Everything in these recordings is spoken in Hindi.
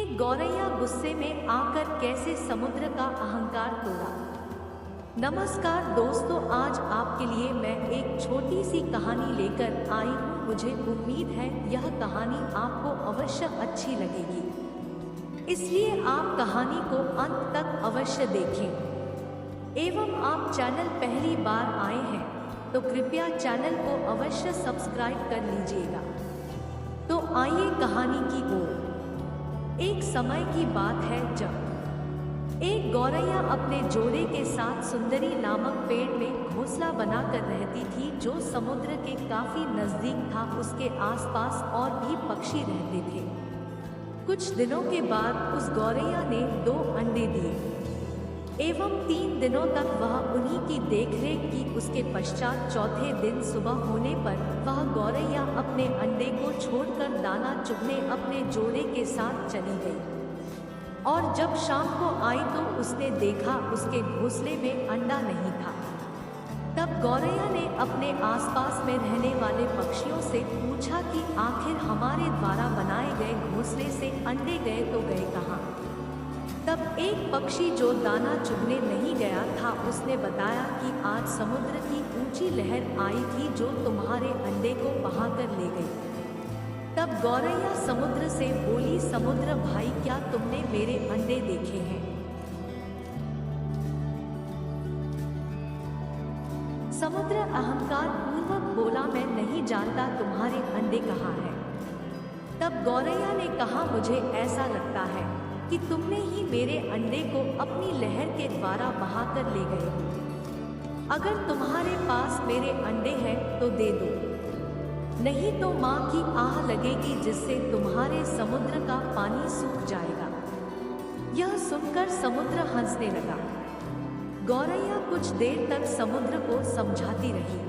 एक गौरैया गुस्से में आकर कैसे समुद्र का अहंकार तोड़ा। नमस्कार दोस्तों, आज आपके लिए मैं एक छोटी सी कहानी लेकर आई हूँ। मुझे उम्मीद है यह कहानी आपको अवश्य अच्छी लगेगी, इसलिए आप कहानी को अंत तक अवश्य देखें। एवं आप चैनल पहली बार आए हैं तो कृपया चैनल को अवश्य सब्सक्राइब कर लीजिएगा। तो आइए कहानी की ओर। एक समय की बात है जब एक गौरैया अपने जोड़े के साथ सुंदरी नामक पेड़ में घोंसला बनाकर रहती थी, जो समुद्र के काफी नजदीक था। उसके आसपास और भी पक्षी रहते थे। कुछ दिनों के बाद उस गौरैया ने 2 अंडे दिए एवं 3 दिनों तक वह उन्हीं की देखरेख की। उसके पश्चात चौथे दिन सुबह होने पर वह गौरैया अपने अंडे को छोड़कर दाना चुगने अपने जोड़े के साथ चली गई। और जब शाम को आई तो उसने देखा उसके घोंसले में अंडा नहीं था। तब गौरैया ने अपने आसपास में रहने वाले पक्षियों से पूछा कि आखिर हमारे द्वारा बनाए गए घोंसले से अंडे गए तो गए कहाँ। तब एक पक्षी जो दाना चुगने नहीं गया था, उसने बताया कि आज समुद्र की ऊंची लहर आई थी जो तुम्हारे अंडे को बहाकर ले गई। तब गौरैया समुद्र से बोली, समुद्र भाई, क्या तुमने मेरे अंडे देखे हैं? समुद्र अहंकार पूर्वक बोला, मैं नहीं जानता तुम्हारे अंडे कहाँ हैं। तब गौरैया ने कहा, मुझे ऐसा लगता है कि तुमने ही मेरे अंडे को अपनी लहर के द्वारा बहाकर ले गए हो। अगर तुम्हारे पास मेरे अंडे हैं तो दे दो, नहीं तो माँ की आह लगेगी जिससे तुम्हारे समुद्र का पानी सूख जाएगा। यह सुनकर समुद्र हंसने लगा। गौरैया कुछ देर तक समुद्र को समझाती रही,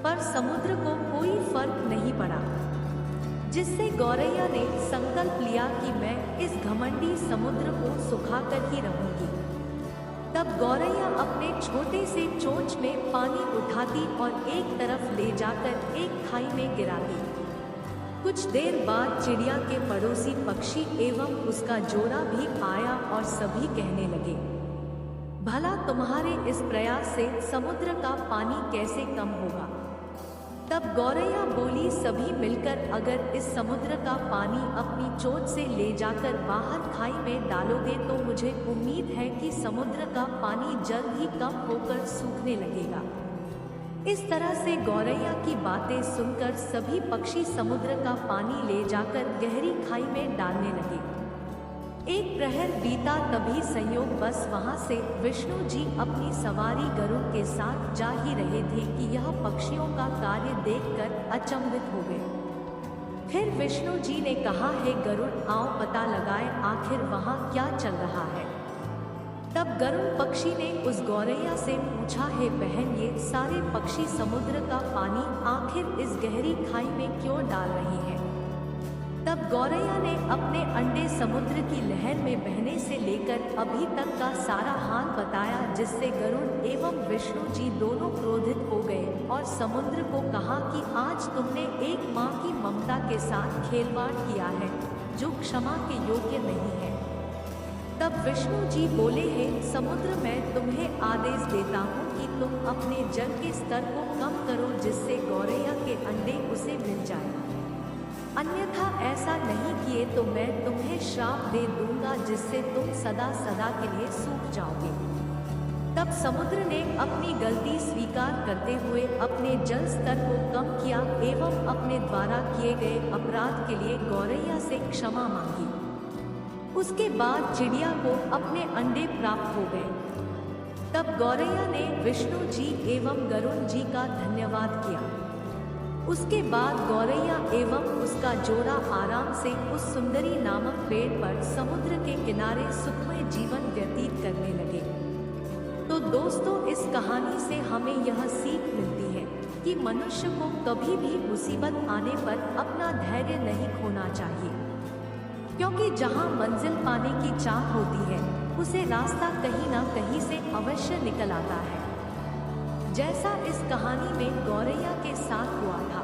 पर समुद्र को कोई फर्क नहीं पड़ा, जिससे गौरैया ने संकल्प लिया कि मैं इस घमंडी समुद्र को सुखाकर ही रहूंगी। तब गौरैया अपने छोटे से चोंच में पानी उठाती और एक तरफ ले जाकर एक खाई में गिराती। कुछ देर बाद चिड़िया के पड़ोसी पक्षी एवं उसका जोड़ा भी आया और सभी कहने लगे, भला तुम्हारे इस प्रयास से समुद्र का पानी कैसे कम होगा। तब गौरैया बोली, सभी मिलकर अगर इस समुद्र का पानी अपनी चोंच से ले जाकर बाहर खाई में डालोगे तो मुझे उम्मीद है कि समुद्र का पानी जल्द ही कम होकर सूखने लगेगा। इस तरह से गौरैया की बातें सुनकर सभी पक्षी समुद्र का पानी ले जाकर गहरी खाई में डालने लगे। एक प्रहर बीता, तभी संयोगवश वहां से विष्णु जी अपनी सवारी गरुड़ के साथ जा ही रहे थे कि यह पक्षियों का कार्य देखकर अचंभित हो गए। फिर विष्णु जी ने कहा, हे गरुड़, आओ पता लगाएं आखिर वहां क्या चल रहा है। तब गरुड़ पक्षी ने उस गौरैया से पूछा, हे बहन, ये सारे पक्षी समुद्र का पानी आखिर इस गहरी खाई में क्यों डाल रहे हैं? तब गौरैया ने अपने अंडे समुद्र की लहर में बहने से लेकर अभी तक का सारा हाल बताया, जिससे गरुड़ एवं विष्णु जी दोनों क्रोधित हो गए और समुद्र को कहा कि आज तुमने एक माँ की ममता के साथ खेलवाड़ किया है जो क्षमा के योग्य नहीं है। तब विष्णु जी बोले, हे समुद्र, मैं तुम्हें आदेश देता हूँ कि तुम अपने जल के स्तर को कम करो, जिससे गौरैया के अंडे उसे मिल जाए। अन्यथा ऐसा नहीं किए तो मैं तुम्हें श्राप दे दूंगा, जिससे तुम सदा सदा के लिए सूख जाओगे। तब समुद्र ने अपनी गलती स्वीकार करते हुए अपने जल स्तर को कम किया एवं अपने द्वारा किए गए अपराध के लिए गौरैया से क्षमा मांगी। उसके बाद चिड़िया को अपने अंडे प्राप्त हो गए। तब गौरैया ने विष्णु जी एवं गरुड़ जी का धन्यवाद किया। उसके बाद गौरैया एवं उसका जोड़ा आराम से उस सुंदरी नामक पेड़ पर समुद्र के किनारे सुखमय जीवन व्यतीत करने लगे। तो दोस्तों, इस कहानी से हमें यह सीख मिलती है कि मनुष्य को कभी भी मुसीबत आने पर अपना धैर्य नहीं खोना चाहिए, क्योंकि जहां मंजिल पाने की चाह होती है उसे रास्ता कहीं ना कहीं से अवश्य निकल आता है, जैसा इस कहानी में गौरैया के साथ हुआ था।